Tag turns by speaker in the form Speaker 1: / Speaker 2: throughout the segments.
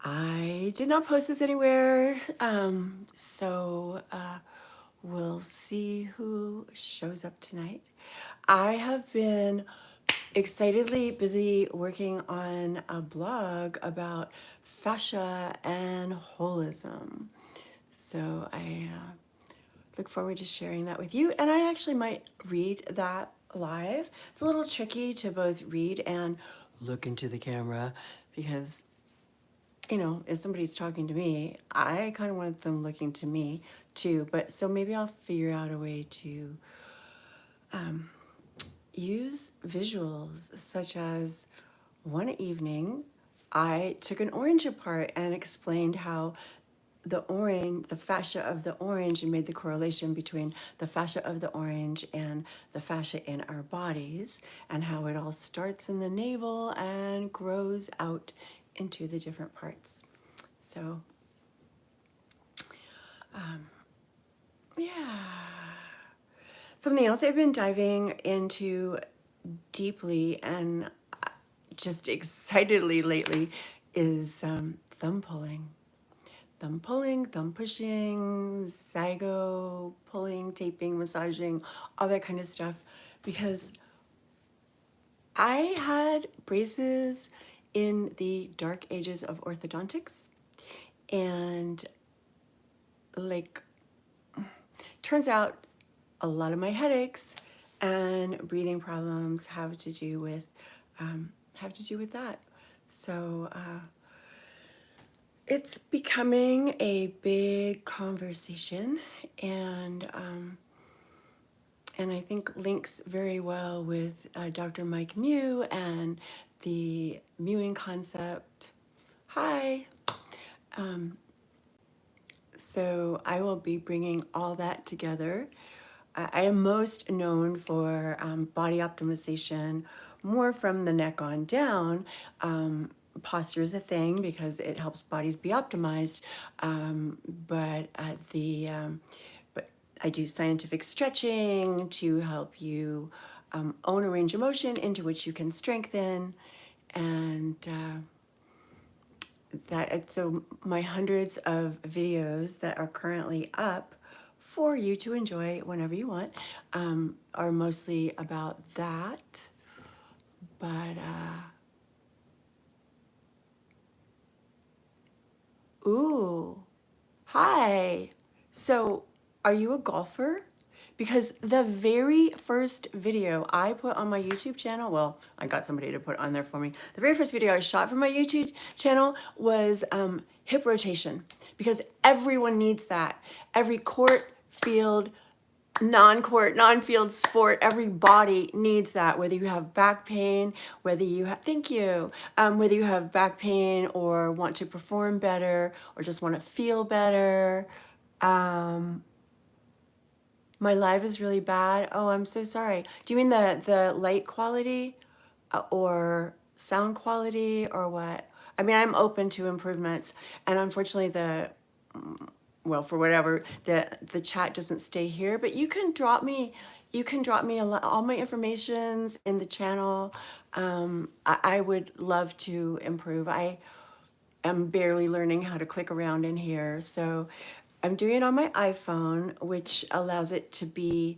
Speaker 1: I did not post this anywhere, so we'll see who shows up tonight. I have been excitedly busy working on a blog about fascia and holism. So I look forward to sharing that with you. And I actually might read that live. It's a little tricky to both read and look into the camera because, you know, if somebody's talking to me, I kind of want them looking to me too. But so maybe I'll figure out a way to use visuals, such as one evening I took an orange apart and explained how the fascia of the orange, and made the correlation between the fascia of the orange and the fascia in our bodies, and how it all starts in the navel and grows out into the different parts. So, yeah. Something else I've been diving into deeply and just excitedly lately is thumb pulling. Thumb pulling, thumb pushing, zygo pulling, taping, massaging, all that kind of stuff. Because I had braces in the dark ages of orthodontics, and like, turns out a lot of my headaches and breathing problems have to do with that. So it's becoming a big conversation, and I think links very well with Dr. Mike Mew and the mewing concept. Hi. So I will be bringing all that together. I am most known for body optimization, more from the neck on down. Posture is a thing because it helps bodies be optimized, but I do scientific stretching to help you own a range of motion into which you can strengthen, and so my hundreds of videos that are currently up for you to enjoy whenever you want are mostly about that. But ooh, hi. So, are you a golfer? Because the very first video I put on my YouTube channel, well, I got somebody to put on there for me. The very first video I shot for my YouTube channel was hip rotation, because everyone needs that. Every court, field, non-court, non-field sport, every body needs that. Whether you have back pain, whether you have, thank you, whether you have back pain or want to perform better or just want to feel better. My live is really bad. Oh, I'm so sorry. Do you mean the light quality or sound quality or what? I mean, I'm open to improvements, and unfortunately well, for whatever, the chat doesn't stay here, but you can drop me all my informations in the channel. I would love to improve. I am barely learning how to click around in here. So I'm doing it on my iPhone, which allows it to be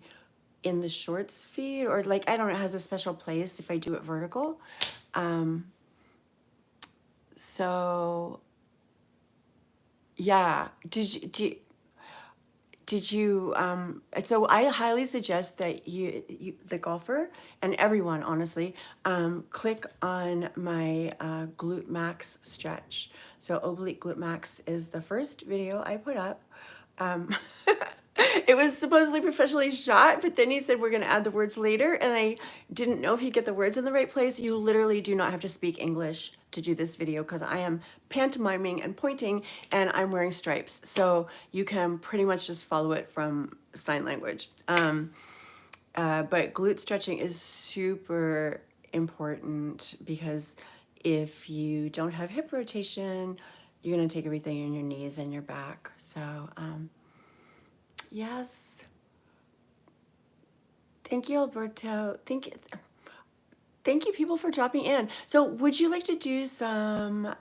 Speaker 1: in the shorts feed, or like, I don't know, it has a special place if I do it vertical. So yeah, did you so I highly suggest that you the golfer, and everyone honestly, click on my glute max stretch. So oblique glute max is the first video I put up. It was supposedly professionally shot, but then he said we're going to add the words later, and I didn't know if he'd get the words in the right place. You literally do not have to speak English to do this video, because I am pantomiming and pointing, and I'm wearing stripes, so you can pretty much just follow it from sign language. But glute stretching is super important, because if you don't have hip rotation, you're going to take everything in your knees and your back. So yes. Thank you, Alberto. Thank you, people, for dropping in. So would you like to do some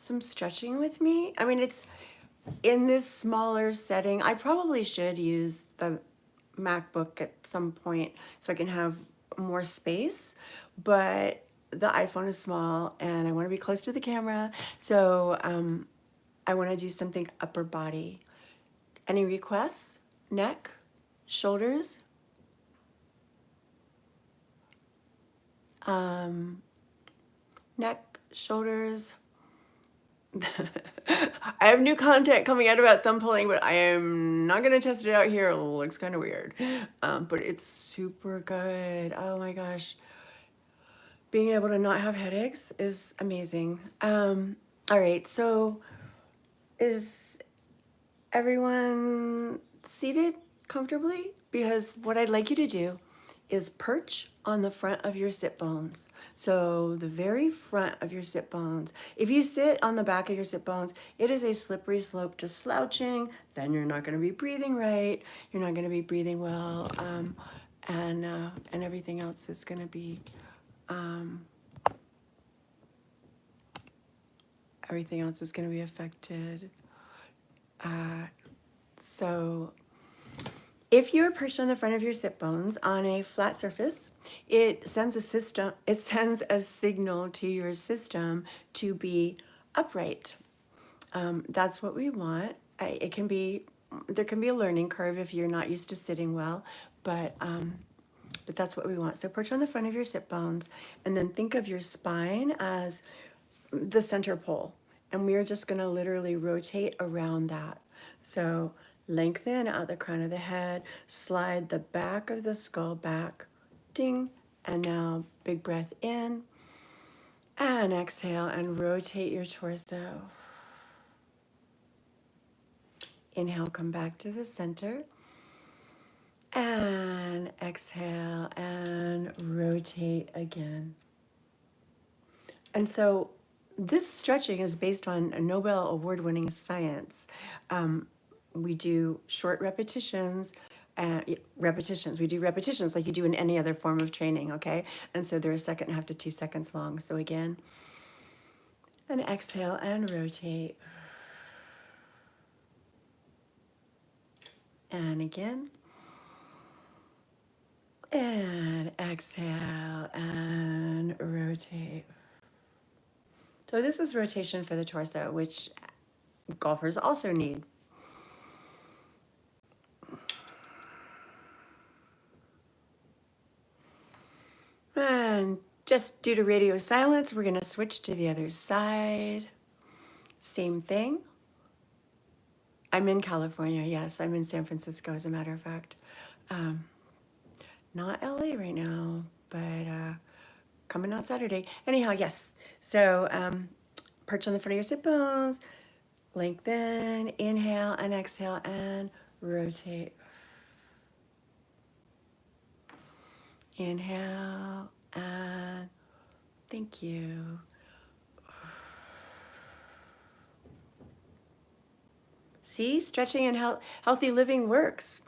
Speaker 1: some stretching with me. I mean, it's in this smaller setting. I probably should use the MacBook at some point so I can have more space, but the iPhone is small and I want to be close to the camera. So I want to do something upper body. Any requests? Neck, shoulders, neck, shoulders. I have new content coming out about thumb pulling, but I am not going to test it out here. It looks kind of weird, but it's super good. Oh my gosh. Being able to not have headaches is amazing. All right, so is everyone seated comfortably? Because what I'd like you to do is perch on the front of your sit bones. So the very front of your sit bones. If you sit on the back of your sit bones, it is a slippery slope to slouching. Then you're not going to be breathing right. You're not going to be breathing well, and everything else is going to be affected. So if you're perched on the front of your sit bones on a flat surface, it sends a signal to your system to be upright. That's what we want. There can be a learning curve if you're not used to sitting well, but that's what we want. So perch on the front of your sit bones, and then think of your spine as the center pole. And we are just going to literally rotate around that. So lengthen out the crown of the head, slide the back of the skull back, ding, and now big breath in, and exhale, and rotate your torso. Inhale, come back to the center, and exhale, and rotate again. And so this stretching is based on a Nobel award-winning science. We do short repetitions, we do repetitions like you do in any other form of training, okay? And so they're 1.5 to 2 seconds long. So again, and exhale and rotate. And again. And exhale and rotate. So this is rotation for the torso, which golfers also need. And just due to radio silence, we're going to switch to the other side. Same thing. I'm in California. Yes, I'm in San Francisco, as a matter of fact. Not LA right now, but coming out Saturday. Anyhow, yes. So perch on the front of your sit bones, lengthen, inhale and exhale, and rotate. Inhale, and thank you. See, stretching and healthy living works.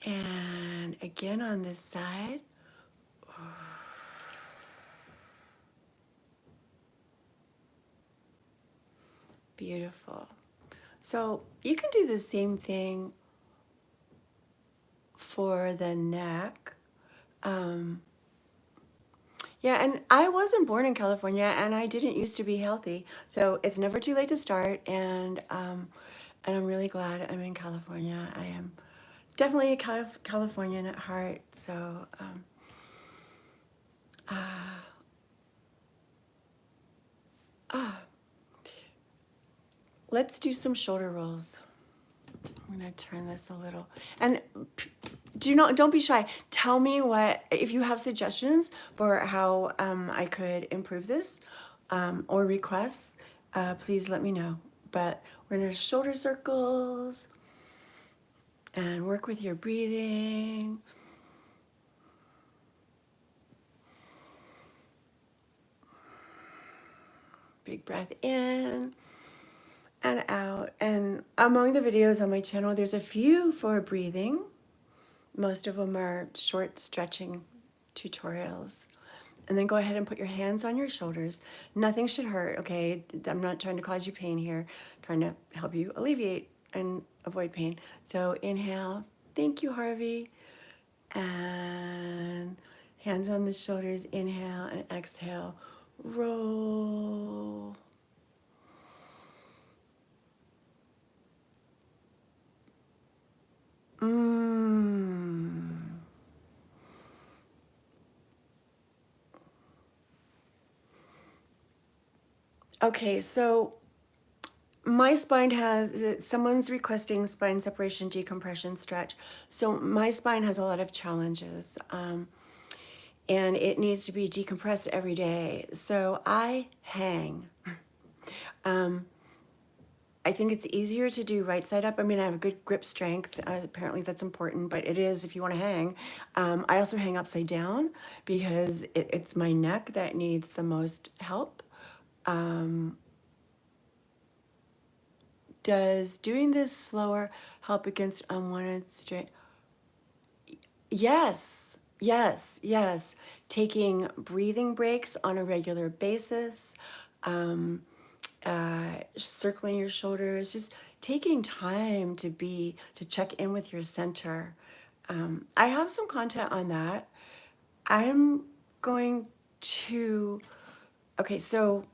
Speaker 1: And again on this side. Beautiful. So you can do the same thing for the neck. Yeah, and I wasn't born in California, and I didn't used to be healthy. So it's never too late to start, and I'm really glad I'm in California. I am definitely a Californian at heart. So let's do some shoulder rolls. I'm gonna turn this a little, and don't be shy. Tell me if you have suggestions for how I could improve this, or requests. Please let me know. But we're gonna shoulder circles and work with your breathing. Big breath in and out. And among the videos on my channel, there's a few for breathing. Most of them are short stretching tutorials. And then go ahead and put your hands on your shoulders. Nothing should hurt, okay? I'm not trying to cause you pain here. I'm trying to help you alleviate and avoid pain. So inhale. Thank you, Harvey. And hands on the shoulders. Inhale and exhale. Roll. Okay, so my spine has, someone's requesting spine separation, decompression, stretch. So my spine has a lot of challenges, and it needs to be decompressed every day. So I hang. I think it's easier to do right side up. I mean, I have a good grip strength. Apparently that's important, but it is if you want to hang. I also hang upside down because it's my neck that needs the most help. Does doing this slower help against unwanted strain? Yes, yes, yes. Taking breathing breaks on a regular basis, circling your shoulders, just taking time to check in with your center. I have some content on that. I'm going to, okay, so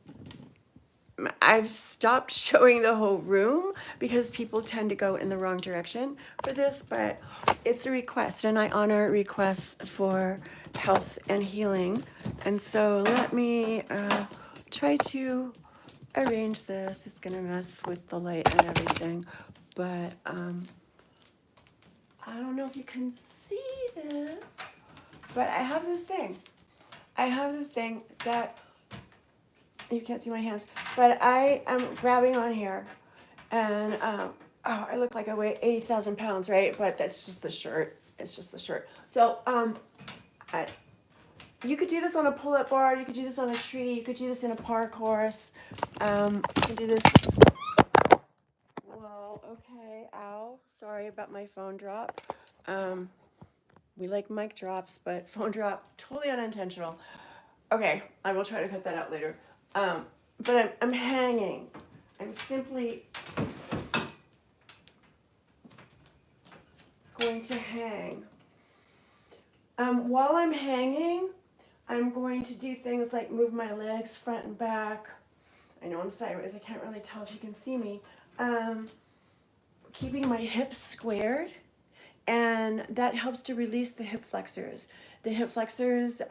Speaker 1: I've stopped showing the whole room because people tend to go in the wrong direction for this, but it's a request and I honor requests for health and healing. And so let me try to arrange this. It's gonna mess with the light and everything, but I don't know if you can see this, but I have this thing. I have this thing that you can't see my hands, but I am grabbing on here, and oh, I look like I weigh 80,000 pounds, right? But that's just the shirt. It's just the shirt. So you could do this on a pull-up bar. You could do this on a tree. You could do this in a park course. You can do this. Well, okay. Ow. Sorry about my phone drop. We like mic drops, but phone drop totally unintentional. Okay, I will try to cut that out later. But I'm hanging. I'm simply going to hang. While I'm hanging, I'm going to do things like move my legs front and back. I know I'm sideways, I can't really tell if you can see me. Keeping my hips squared, and that helps to release the hip flexors. The hip flexors,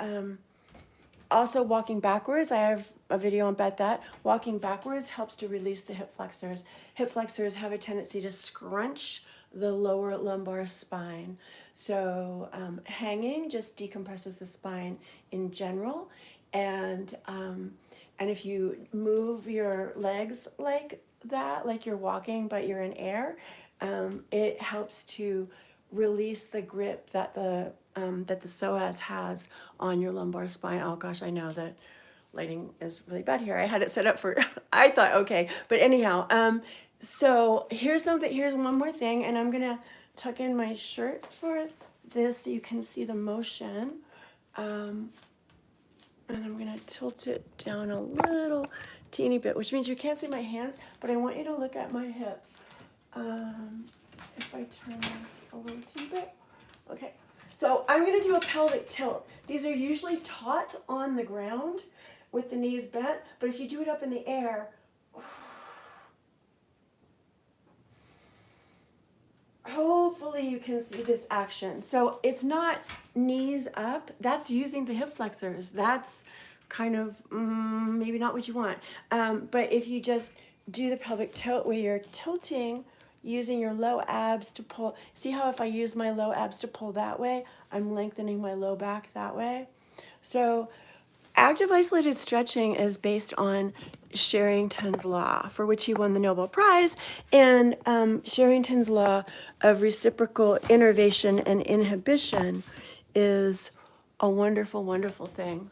Speaker 1: also walking backwards, I have a video about that. Walking backwards helps to release the hip flexors. Hip flexors have a tendency to scrunch the lower lumbar spine. So hanging just decompresses the spine in general. And if you move your legs like that, like you're walking but you're in air, it helps to release the grip that the psoas has on your lumbar spine. Oh gosh, I know that lighting is really bad here. I had it set up for, I thought, okay, but anyhow, so here's one more thing, and I'm gonna tuck in my shirt for this so you can see the motion. And I'm gonna tilt it down a little teeny bit, which means you can't see my hands, but I want you to look at my hips. If I turn this a little teeny bit, okay. So I'm gonna do a pelvic tilt. These are usually taught on the ground with the knees bent, but if you do it up in the air, hopefully you can see this action. So it's not knees up, that's using the hip flexors. That's kind of maybe not what you want. But if you just do the pelvic tilt where you're tilting using your low abs to pull, see how if I use my low abs to pull that way, I'm lengthening my low back that way. So active isolated stretching is based on Sherrington's law, for which he won the Nobel Prize, and Sherrington's law of reciprocal innervation and inhibition is a wonderful, wonderful thing.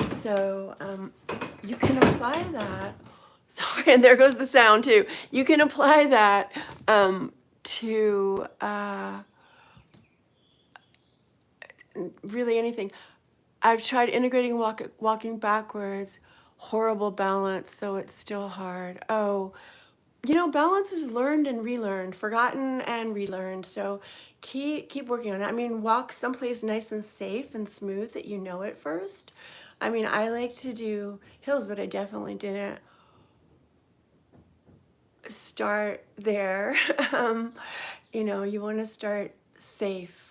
Speaker 1: So you can apply that. Sorry, and there goes the sound too. You can apply that to really anything. I've tried integrating walking backwards, horrible balance, so it's still hard. Oh, balance is learned and relearned, forgotten and relearned. So keep working on it. I mean, walk someplace nice and safe and smooth that you know it first. I mean, I like to do hills, but I definitely didn't start there. You want to start safe.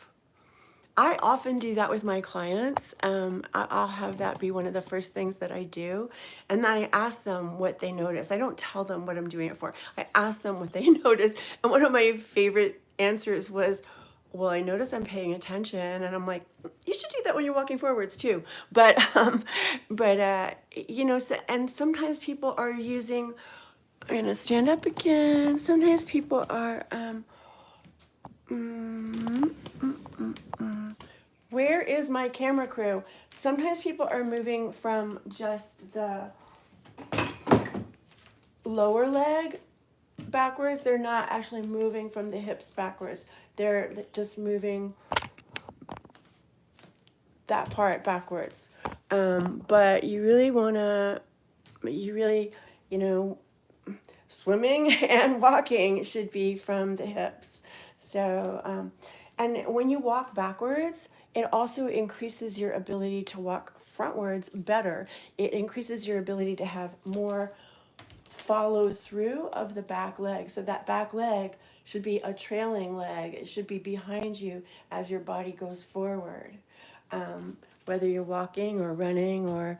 Speaker 1: I often do that with my clients. I'll have that be one of the first things that I do. And then I ask them what they notice. I don't tell them what I'm doing it for. I ask them what they notice. And one of my favorite answers was, well, I notice I'm paying attention. And I'm like, you should do that when you're walking forwards too. But, and sometimes people are using, I'm going to stand up again. Sometimes people are, where is my camera crew? Sometimes people are moving from just the lower leg backwards. They're not actually moving from the hips backwards. They're just moving that part backwards. But you really want to, swimming and walking should be from the hips. So, and when you walk backwards, it also increases your ability to walk frontwards better. It increases your ability to have more follow through of the back leg. So that back leg should be a trailing leg. It should be behind you as your body goes forward. Whether you're walking or running or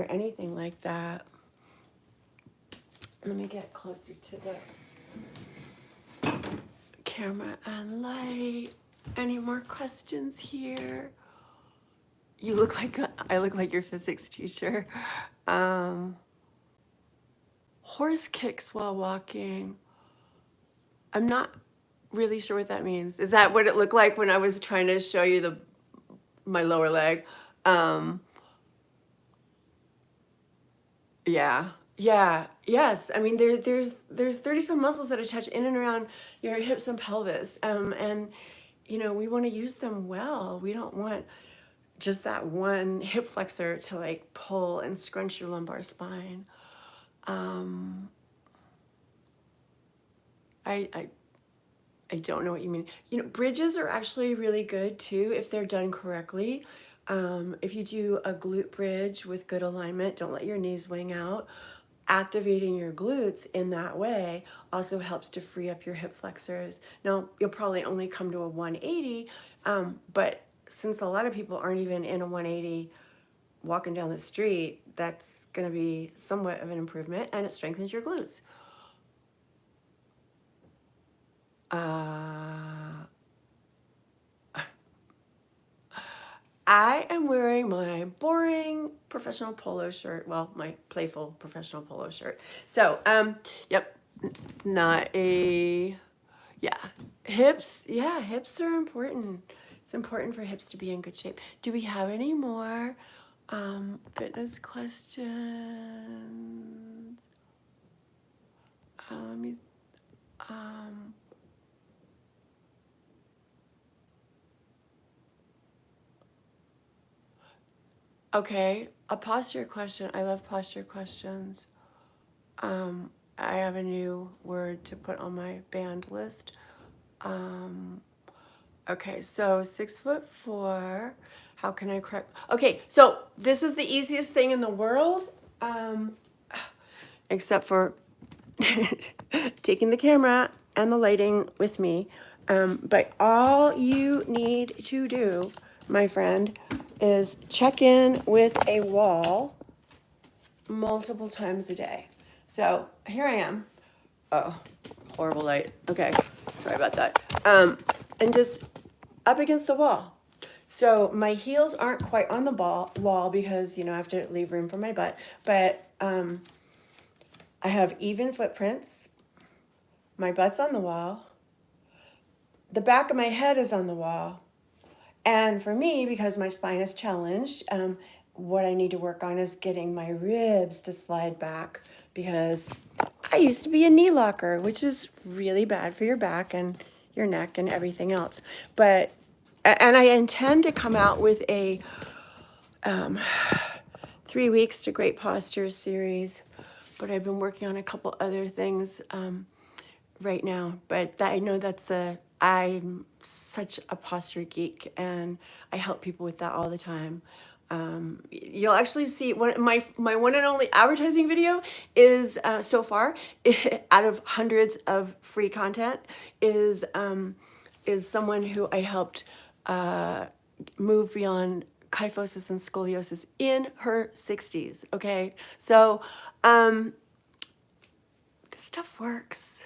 Speaker 1: anything like that. Let me get closer to the camera and light. Any more questions here? I look like your physics teacher. Horse kicks while walking. I'm not really sure what that means. Is that what it looked like when I was trying to show you my lower leg? Yes. I mean, there's 30 some muscles that attach in and around your hips and pelvis. And we want to use them well. We don't want just that one hip flexor to like pull and scrunch your lumbar spine. I don't know what you mean. Bridges are actually really good too if they're done correctly. If you do a glute bridge with good alignment, don't let your knees wing out. Activating your glutes in that way also helps to free up your hip flexors. Now, you'll probably only come to a 180, but since a lot of people aren't even in a 180 walking down the street, that's going to be somewhat of an improvement, and it strengthens your glutes. I am wearing my boring professional polo shirt. Well, my playful professional polo shirt. So, yep, not a, hips. Yeah, hips are important. It's important for hips to be in good shape. Do we have any more fitness questions? Okay, a posture question. I love posture questions. I have a new word to put on my banned list. Okay, so 6'4". How can I correct? Okay, so this is the easiest thing in the world, except for taking the camera and the lighting with me. But all you need to do, my friend, is check in with a wall multiple times a day. So here I am. Oh, horrible light. Okay, sorry about that. And just up against the wall. So my heels aren't quite on the wall because, I have to leave room for my butt. But I have even footprints. My butt's on the wall. The back of my head is on the wall. And for me, because my spine is challenged, what I need to work on is getting my ribs to slide back, because I used to be a knee locker, which is really bad for your back and your neck and everything else. But and I intend to come out with a 3 weeks to great posture series, but I've been working on a couple other things right now. But I know I'm such a posture geek, and I help people with that all the time. You'll actually see my one and only advertising video is so far out of hundreds of free content is someone who I helped move beyond kyphosis and scoliosis in her 60s. Okay, so this stuff works.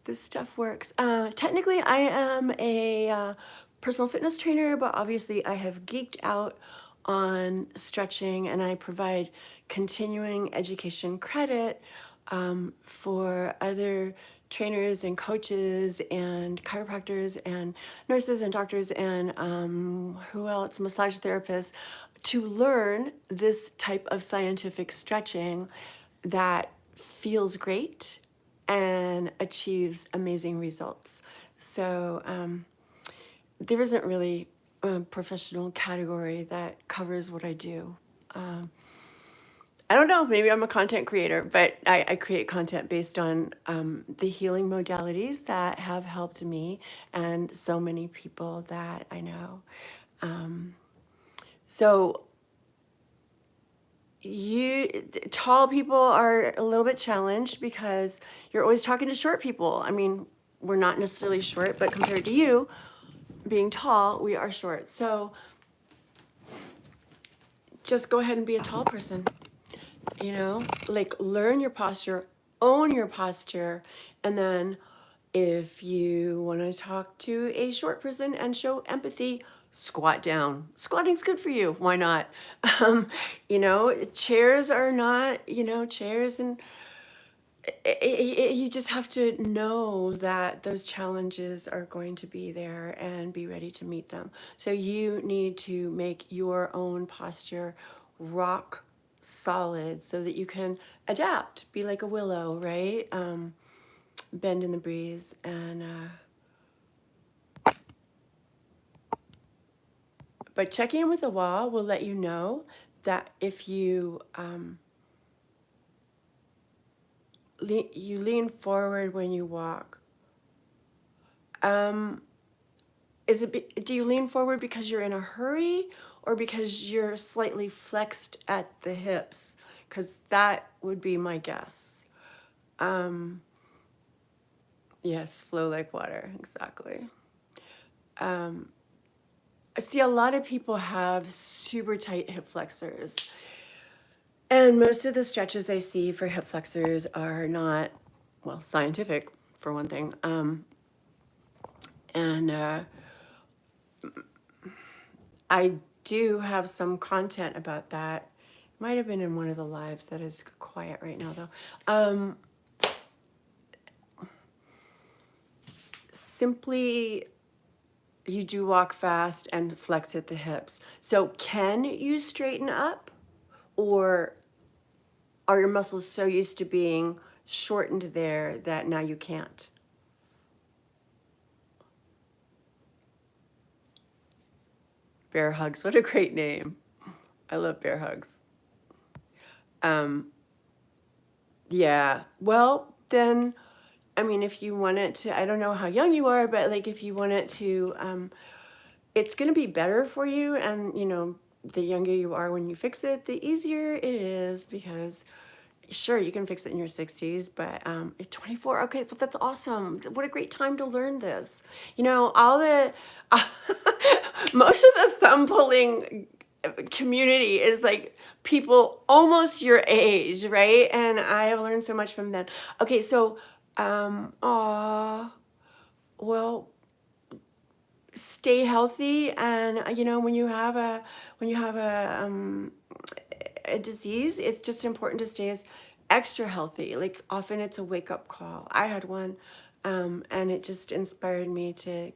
Speaker 1: This stuff works. Technically, I am a personal fitness trainer, but obviously I have geeked out on stretching, and I provide continuing education credit for other trainers and coaches and chiropractors and nurses and doctors and who else, massage therapists, to learn this type of scientific stretching that feels great and achieves amazing results. So there isn't really a professional category that covers what I do. I don't know, maybe I'm a content creator, but I create content based on the healing modalities that have helped me and so many people that I know. So tall people are a little bit challenged because you're always talking to short people. I mean, we're not necessarily short, but compared to you being tall, we are short. So just go ahead and be a tall person. Like learn your posture, own your posture, and then if you want to talk to a short person and show empathy, squat down. Squatting's good for you. Why not? Chairs are not, chairs, and you just have to know that those challenges are going to be there and be ready to meet them. So you need to make your own posture rock solid so that you can adapt, be like a willow, right? Bend in the breeze. And but checking in with the wall will let you know that if you you lean forward when you walk. Do you lean forward because you're in a hurry or because you're slightly flexed at the hips? Because that would be my guess. Yes, flow like water, exactly. I see a lot of people have super tight hip flexors. And most of the stretches I see for hip flexors are not, well, scientific, for one thing. And I do have some content about that. Might have been in one of the lives that is quiet right now, though. Simply, you do walk fast and flex at the hips. So can you straighten up, or are your muscles so used to being shortened there that now you can't? Bear Hugs, what a great name. I love Bear Hugs. Yeah, well, then, I mean, if you want it to, I don't know how young you are, but like if you want it to, it's going to be better for you. And, the younger you are when you fix it, the easier it is, because sure, you can fix it in your 60s, but at 24, okay, well, that's awesome. What a great time to learn this. All the, most of the thumb pulling community is like people almost your age, right? And I have learned so much from them. Okay, so, well, stay healthy, and when you have a disease, it's just important to stay as extra healthy. Like often it's a wake-up call. I had one, and it just inspired me to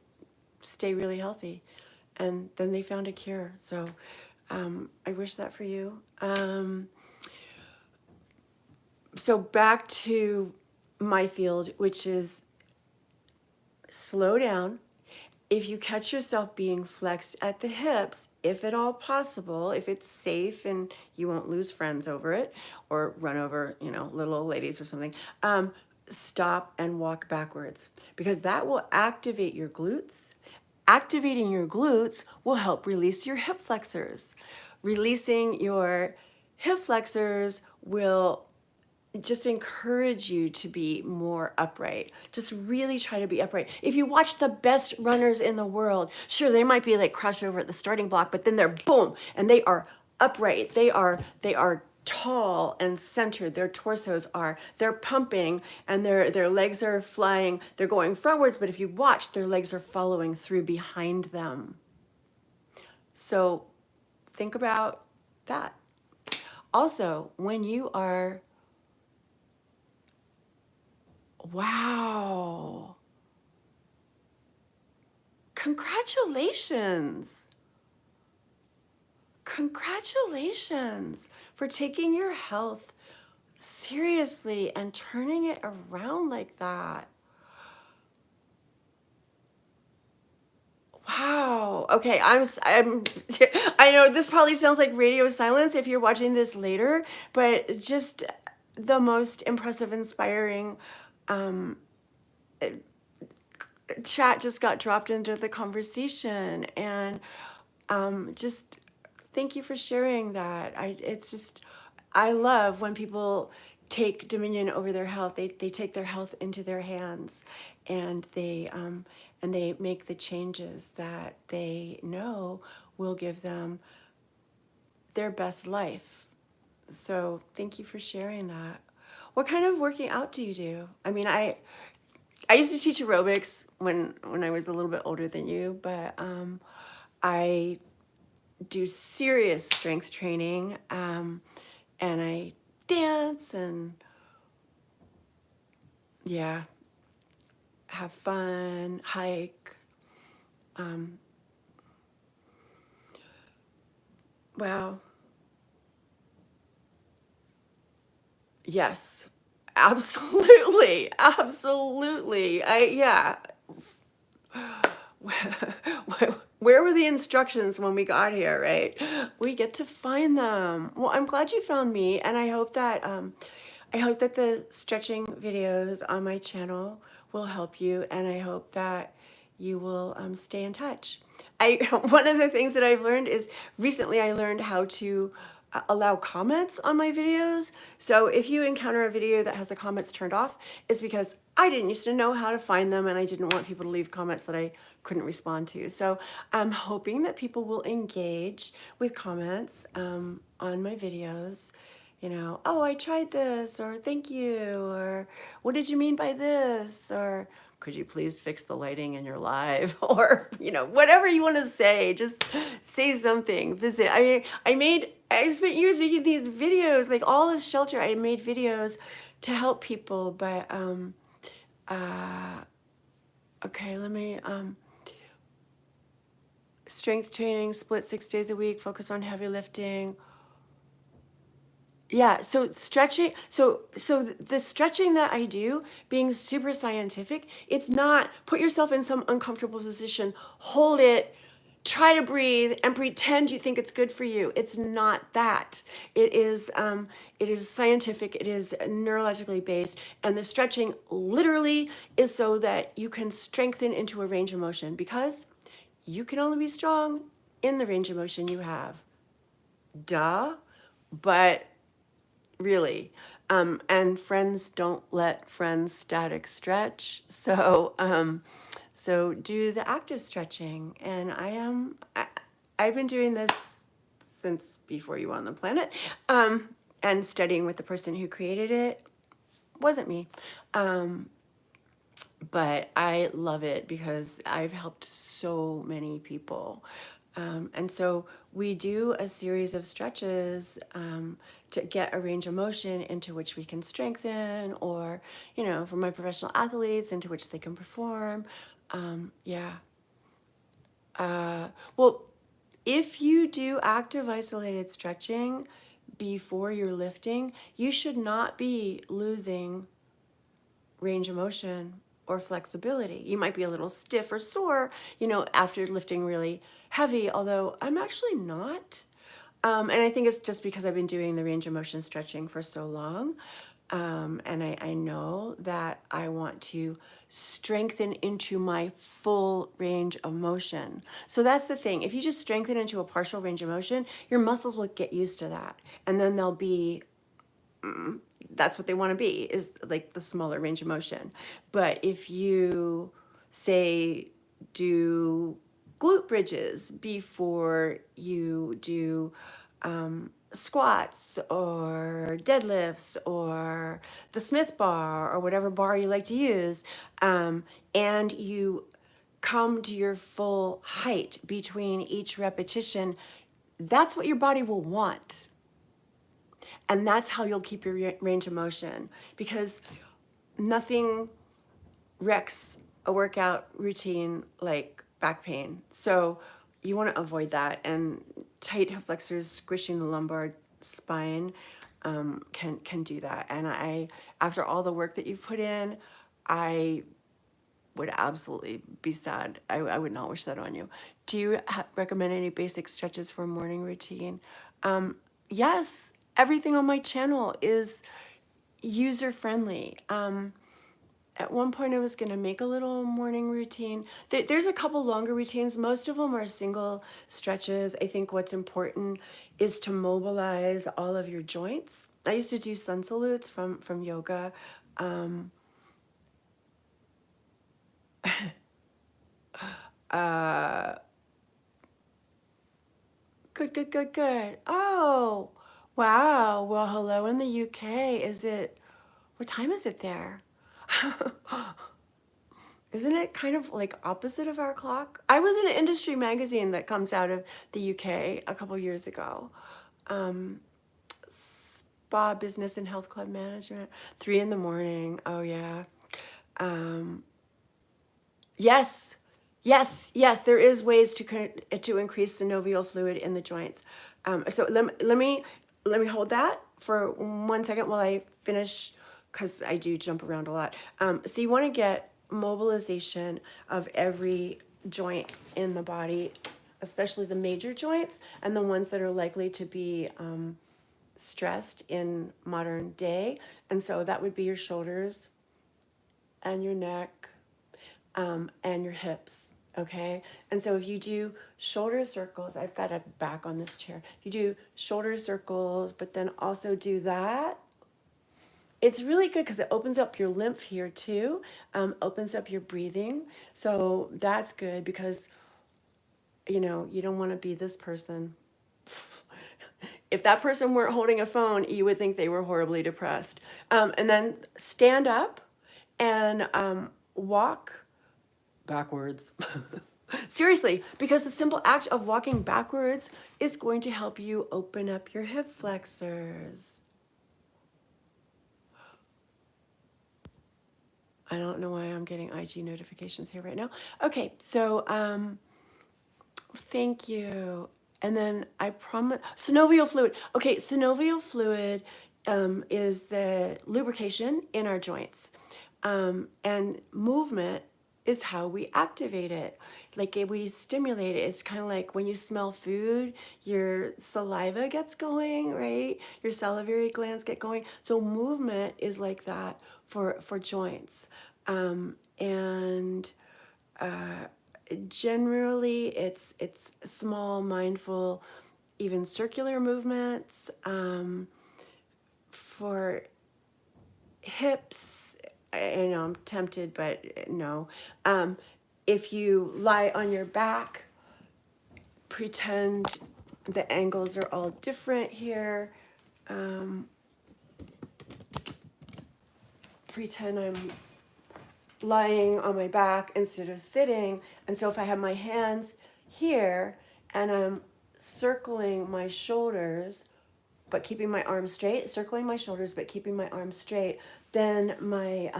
Speaker 1: stay really healthy, and then they found a cure. So I wish that for you. So back to my field, which is slow down if you catch yourself being flexed at the hips, if at all possible, if it's safe and you won't lose friends over it or run over, little old ladies or something, stop and walk backwards, because that will activate your glutes. Activating your glutes will help release your hip flexors. Releasing your hip flexors will just encourage you to be more upright. Just really try to be upright. If you watch the best runners in the world, sure, they might be like crushed over at the starting block, but then they're boom, and they are upright. They are tall and centered. Their torsos are. They're pumping, and their legs are flying. They're going frontwards, but if you watch, their legs are following through behind them. So think about that. Also, when you are wow. Congratulations. Congratulations for taking your health seriously and turning it around like that. Wow. Okay, I know this probably sounds like radio silence if you're watching this later, but just the most impressive, inspiring chat just got dropped into the conversation, and just thank you for sharing that. I love when people take dominion over their health. They take their health into their hands, and they make the changes that they know will give them their best life. So thank you for sharing that. What kind of working out do you do? I mean, I used to teach aerobics when I was a little bit older than you, but I do serious strength training, and I dance and have fun, hike. Wow. Yes, absolutely, absolutely. Where were the instructions when we got here, right? We get to find them. Well, I'm glad you found me, and I hope that the stretching videos on my channel will help you, and I hope that you will stay in touch. One of the things that I've learned is recently I learned how to allow comments on my videos. So if you encounter a video that has the comments turned off, it's because I didn't used to know how to find them, and I didn't want people to leave comments that I couldn't respond to. So I'm hoping that people will engage with comments on my videos. Oh, I tried this, or thank you, or what did you mean by this, or could you please fix the lighting in your live, or whatever you want to say, just say something. Visit. I spent years making these videos, like all this shelter. I made videos to help people, but okay, let me strength training, split 6 days a week, focus on heavy lifting. Yeah, so stretching, so the stretching that I do, being super scientific, it's not put yourself in some uncomfortable position, hold it, try to breathe, and pretend you think it's good for you. It's not that. It is scientific, it is neurologically based, and the stretching literally is so that you can strengthen into a range of motion, because you can only be strong in the range of motion you have. Duh, but really, and friends don't let friends static stretch. So do the active stretching. And I've been doing this since before you were on the planet, and studying with the person who created it. Wasn't me. But I love it because I've helped so many people. And so we do a series of stretches to get a range of motion into which we can strengthen, or, for my professional athletes, into which they can perform. Well, if you do active isolated stretching before you're lifting, you should not be losing range of motion or flexibility. You might be a little stiff or sore, you know, after lifting really heavy, although I'm actually not. And I think it's just because I've been doing the range of motion stretching for so long. And I know that I want to strengthen into my full range of motion. So that's the thing. If you just strengthen into a partial range of motion, your muscles will get used to that. And then they'll be, that's what they want to be, is like the smaller range of motion. But if you say do glute bridges before you do squats or deadlifts or the Smith bar or whatever bar you like to use, and you come to your full height between each repetition, that's what your body will want. And that's how you'll keep your range of motion, because nothing wrecks a workout routine like back pain. So you want to avoid that, and tight hip flexors squishing the lumbar spine can do that. And I, after all the work that you've put in, I would absolutely be sad. I would not wish that on you. Do you recommend any basic stretches for a morning routine? Yes, everything on my channel is user friendly. At one point I was going to make a little morning routine. There's a couple longer routines. Most of them are single stretches. I think what's important is to mobilize all of your joints. I used to do sun salutes from yoga. Good. Oh, wow. Well, hello in the UK. What time is it there? Isn't it kind of like opposite of our clock? I was in an industry magazine that comes out of the UK a couple years ago. Spa Business and Health Club Management, 3 a.m. Oh yeah. Yes, there is ways to increase synovial fluid in the joints. So let me hold that for 1 second while I finish, because I do jump around a lot. So you want to get mobilization of every joint in the body, especially the major joints and the ones that are likely to be stressed in modern day. And so that would be your shoulders and your neck and your hips, okay? And so if you do shoulder circles, I've got a back on this chair. If you do shoulder circles, but then also do that, it's really good because it opens up your lymph here too, opens up your breathing. So that's good because, you know, you don't want to be this person. If that person weren't holding a phone, you would think they were horribly depressed. And then stand up and walk backwards. Seriously, because the simple act of walking backwards is going to help you open up your hip flexors. I don't know why I'm getting IG notifications here right now. Okay, so thank you. And then I promise, synovial fluid. Okay, synovial fluid is the lubrication in our joints. And movement is how we activate it. Like we stimulate it. It's kind of like when you smell food, your saliva gets going, right? Your salivary glands get going. So movement is like that for joints. Generally it's small, mindful, even circular movements. For hips, I know I'm tempted, but no. If you lie on your back, pretend the angles are all different here. Pretend I'm lying on my back instead of sitting. And so if I have my hands here and I'm circling my shoulders, but keeping my arms straight, circling my shoulders, but keeping my arms straight, then my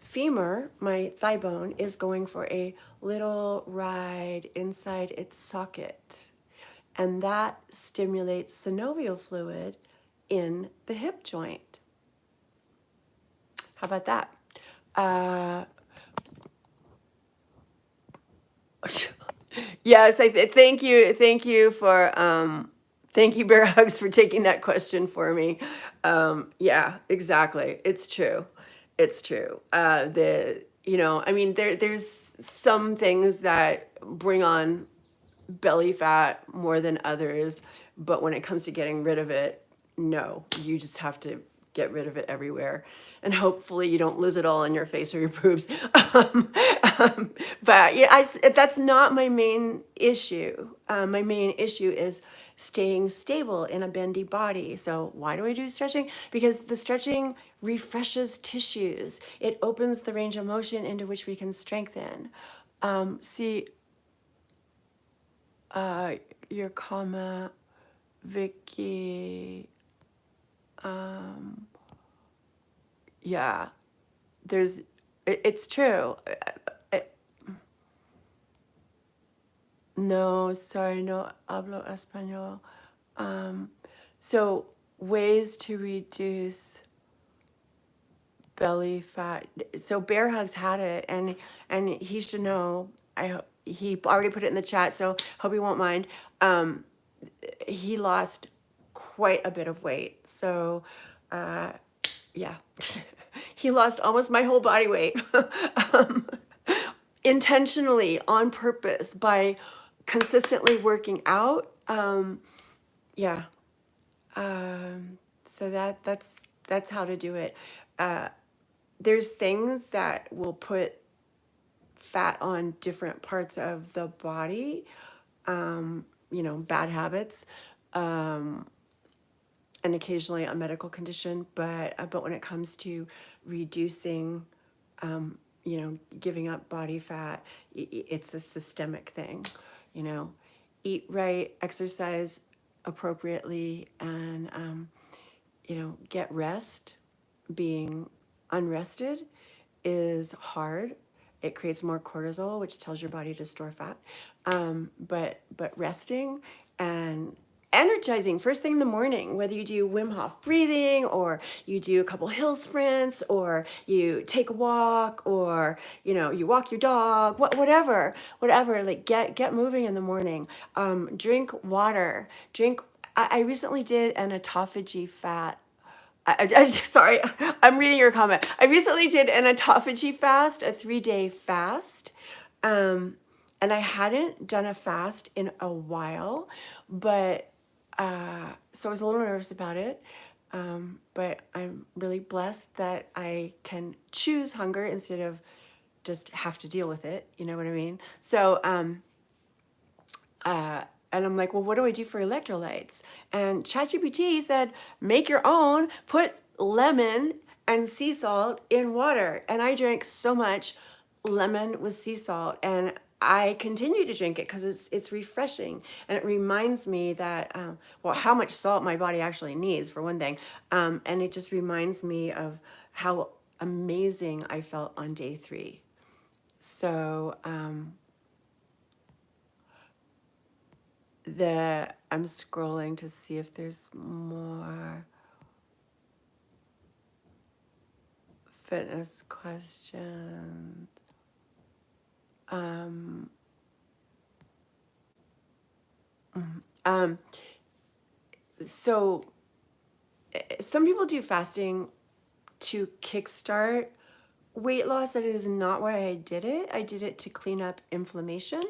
Speaker 1: femur, my thigh bone, is going for a little ride inside its socket. And that stimulates synovial fluid in the hip joint. How about that? Yes, thank you for thank you, Bear Hugs, for taking that question for me. Yeah, exactly. It's true. It's true. I mean, there's some things that bring on belly fat more than others, but when it comes to getting rid of it, no, you just have to get rid of it everywhere. And hopefully you don't lose it all on your face or your boobs. Um, um, but yeah, that's not my main issue. My main issue is staying stable in a bendy body. So why do I do stretching? Because the stretching refreshes tissues. It opens the range of motion into which we can strengthen. See, uh, your comment, Vicky. Um, yeah, it's true. I- no, sorry, no hablo español. Um, so ways to reduce belly fat. So Bear Hugs had it, and he should know. He already put it in the chat, so hope he won't mind. Um, he lost quite a bit of weight. So, uh, yeah, he lost almost my whole body weight um, intentionally on purpose by consistently working out. Yeah. So that's how to do it. Uh, there's things that will put fat on different parts of the body. Bad habits. Um, and occasionally a medical condition, but when it comes to reducing, giving up body fat, it's a systemic thing. You know, eat right, exercise appropriately, and get rest. Being unrested is hard. It creates more cortisol, which tells your body to store fat. But resting and energizing first thing in the morning, whether you do Wim Hof breathing or you do a couple hill sprints or you take a walk or you walk your dog, whatever. Like get moving in the morning. Drink water. I recently did an autophagy fat. Sorry, I'm reading your comment. I recently did an autophagy fast, a 3-day fast. And I hadn't done a fast in a while, but so I was a little nervous about it. But I'm really blessed that I can choose hunger instead of just have to deal with it. You know what I mean? So, and I'm like, well, what do I do for electrolytes? And ChatGPT said, make your own, put lemon and sea salt in water. And I drank so much lemon with sea salt, and I continue to drink it because it's refreshing, and it reminds me that how much salt my body actually needs, for one thing, and it just reminds me of how amazing I felt on day 3. So I'm scrolling to see if there's more fitness questions. Um, so some people do fasting to kickstart weight loss. That is not why I did it. I did it to clean up inflammation.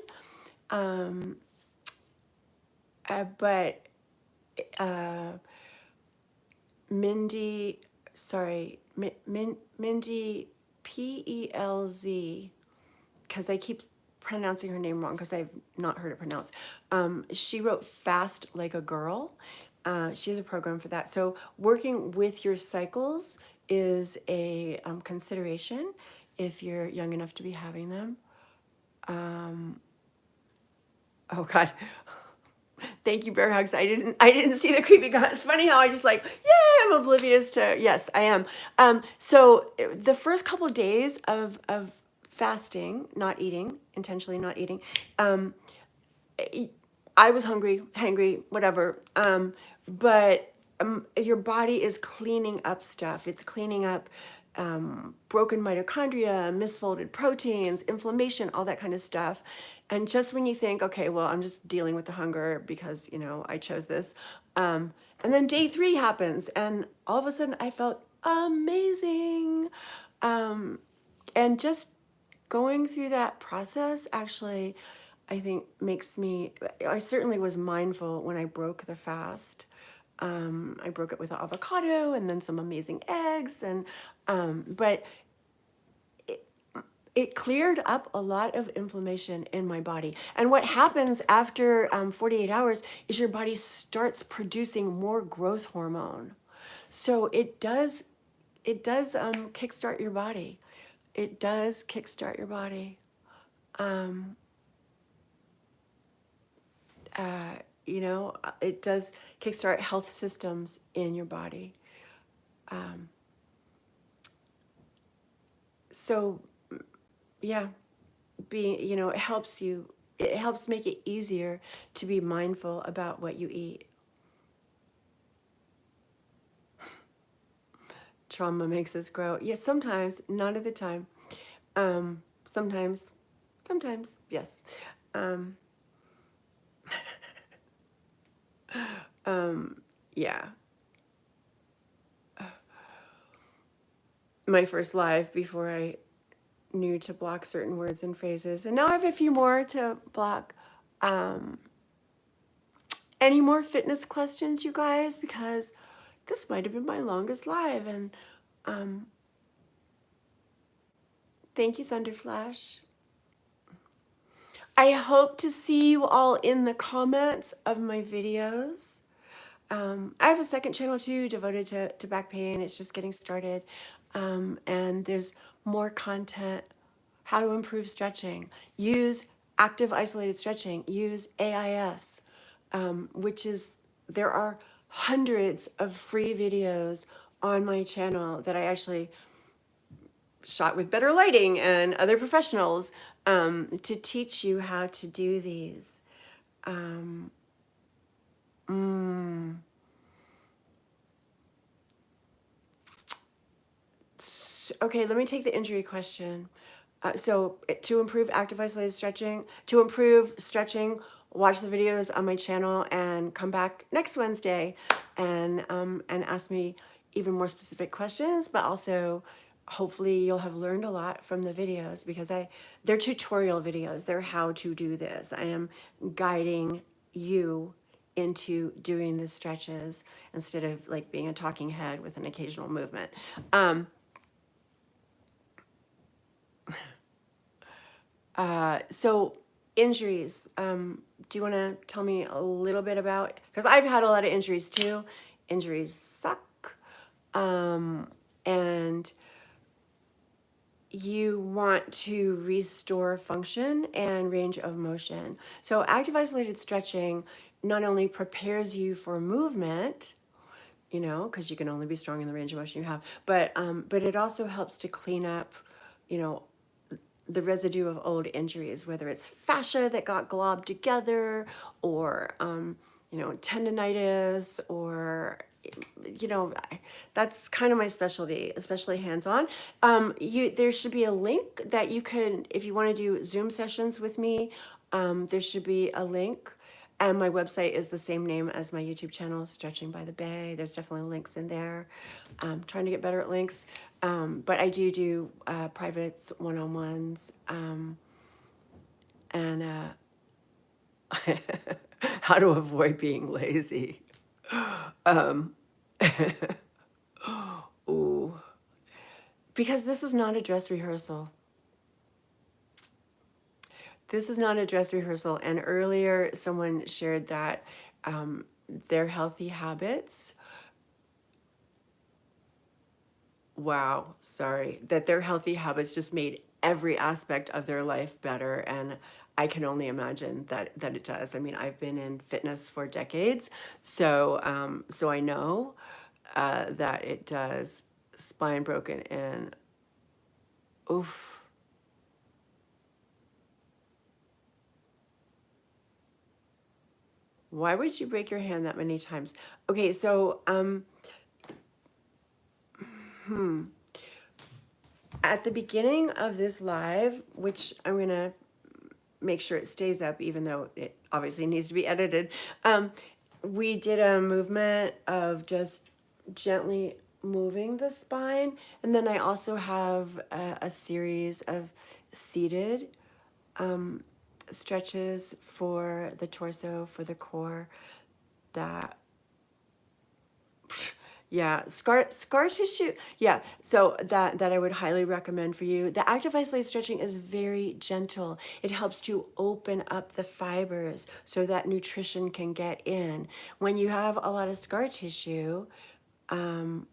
Speaker 1: But Mindy, sorry, Mindy Pelz, because I keep pronouncing her name wrong because I've not heard it pronounced. She wrote Fast Like a Girl. She has a program for that. So working with your cycles is a consideration if you're young enough to be having them. Oh God. Thank you, Bear Hugs. I didn't see the creepy guy. It's funny how I just like, yeah, I'm oblivious to, yes, I am. So the first couple of days of fasting, not eating, intentionally not eating, I was hangry, whatever. But your body is cleaning up stuff. It's cleaning up broken mitochondria, misfolded proteins, inflammation, all that kind of stuff. And just when you think, okay, well, I'm just dealing with the hunger because, you know, I chose this. And then day 3 happens, and all of a sudden I felt amazing. And just going through that process actually, I think makes me, I certainly was mindful when I broke the fast. I broke it with avocado and then some amazing eggs, and but it cleared up a lot of inflammation in my body. And what happens after 48 hours is your body starts producing more growth hormone. So it does kickstart your body. It does kickstart your body. Um, you know, it does kickstart health systems in your body. Um, so yeah, being, you know, it helps make it easier to be mindful about what you eat. Trauma makes us grow. Yes, sometimes, not at the time. Sometimes, yes. Um, yeah. My first live before I knew to block certain words and phrases. And now I have a few more to block. Um, any more fitness questions, you guys? Because this might have been my longest live. And um, thank you, Thunderflash. I hope to see you all in the comments of my videos. I have a second channel too devoted to back pain. It's just getting started. And there's more content, how to improve stretching, use active isolated stretching, use AIS, which is, there are hundreds of free videos on my channel that I actually shot with better lighting and other professionals to teach you how to do these. Um, mm, okay, let me take the injury question. So to improve active isolated stretching, to improve stretching, watch the videos on my channel and come back next Wednesday and ask me even more specific questions, but also hopefully you'll have learned a lot from the videos because they're tutorial videos. They're how to do this. I am guiding you into doing the stretches instead of like being a talking head with an occasional movement. So injuries, do you want to tell me a little bit about, because I've had a lot of injuries too. Injuries suck. And you want to restore function and range of motion. So active isolated stretching not only prepares you for movement, you know, because you can only be strong in the range of motion you have, but it also helps to clean up, you know, the residue of old injuries, whether it's fascia that got globbed together or, you know, tendonitis or, you know, that's kind of my specialty, especially hands-on. There should be a link that you can, if you want to do Zoom sessions with me, there should be a link. And my website is the same name as my YouTube channel, Stretching by the Bay. There's definitely links in there. I'm trying to get better at links. But I do privates, one-on-ones, and how to avoid being lazy. Um, ooh, because this is not a dress rehearsal. This is not a dress rehearsal. And earlier someone shared that their healthy habits, wow, sorry, that their healthy habits just made every aspect of their life better. And I can only imagine that it does. I mean, I've been in fitness for decades, so I know that it does. Spine broken in, oof. Why would you break your hand that many times? Okay, so At the beginning of this live, which I'm going to make sure it stays up, even though it obviously needs to be edited, we did a movement of just gently moving the spine. And then I also have a series of seated stretches for the torso, for the core, that yeah, scar tissue. Yeah, so that I would highly recommend for you. The active isolated stretching is very gentle. It helps to open up the fibers so that nutrition can get in. When you have a lot of scar tissue, when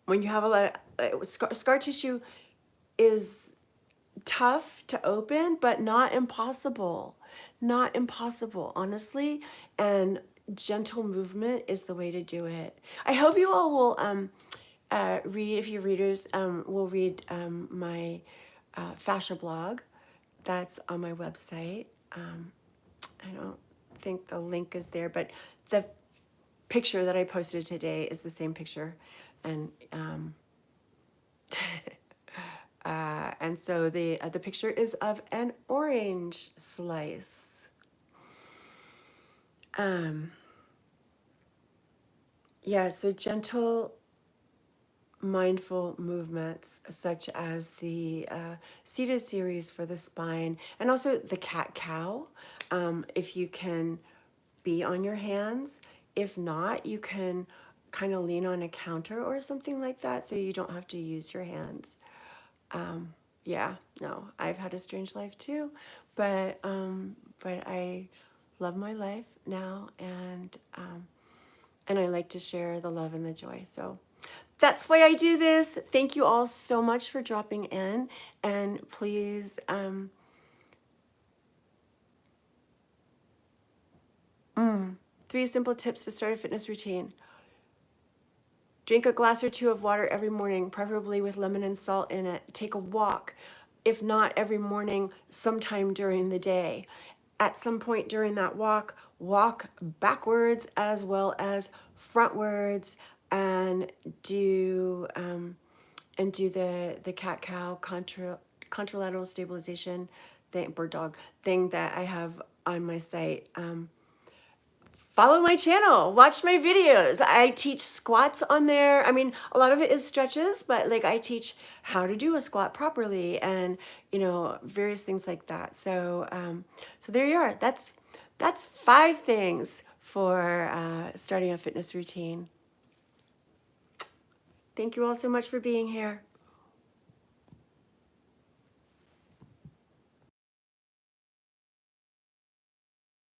Speaker 1: you have a lot of scar tissue is tough to open, but not impossible. Not impossible, honestly. And gentle movement is the way to do it. I hope you all will read, if you're readers, will read my fascia blog that's on my website. I don't think the link is there, but the picture that I posted today is the same picture. And so the picture is of an orange slice. Yeah, so gentle, mindful movements such as the seated series for the spine, and also the cat-cow. If you can be on your hands. If not, you can kind of lean on a counter or something like that so you don't have to use your hands. Yeah, no, I've had a strange life too, but I love my life now, and I like to share the love and the joy. So that's why I do this. Thank you all so much for dropping in, and please 3 simple tips to start a fitness routine. Drink a glass or 2 of water every morning, preferably with lemon and salt in it. Take a walk, if not every morning, sometime during the day. At some point during that walk, walk backwards as well as frontwards, and do the cat-cow contralateral stabilization thing, bird dog thing that I have on my site. Follow my channel, watch my videos. I teach squats on there. I mean, a lot of it is stretches, but like I teach how to do a squat properly, and various things like that. So so there you are. That's 5 things for starting a fitness routine. Thank you all so much for being here.